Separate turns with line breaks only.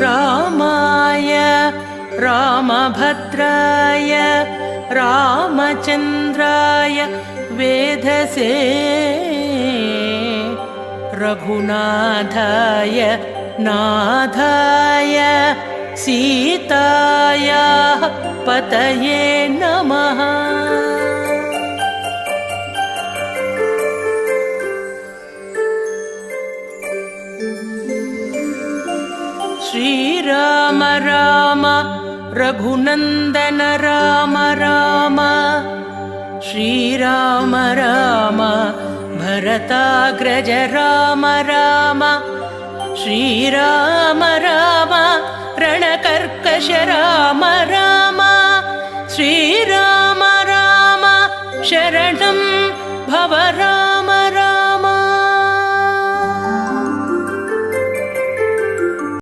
रामाय रामभद्राय रामचन्द्राय वेधसे रघुनाथाय नाथाय सीतायाः पतये नमः। श्रीराम राम रघुनन्दन राम राम श्रीराम राम भरताग्रज राम राम श्रीराम राम रणकर्कश राम राम श्रीराम राम शरणं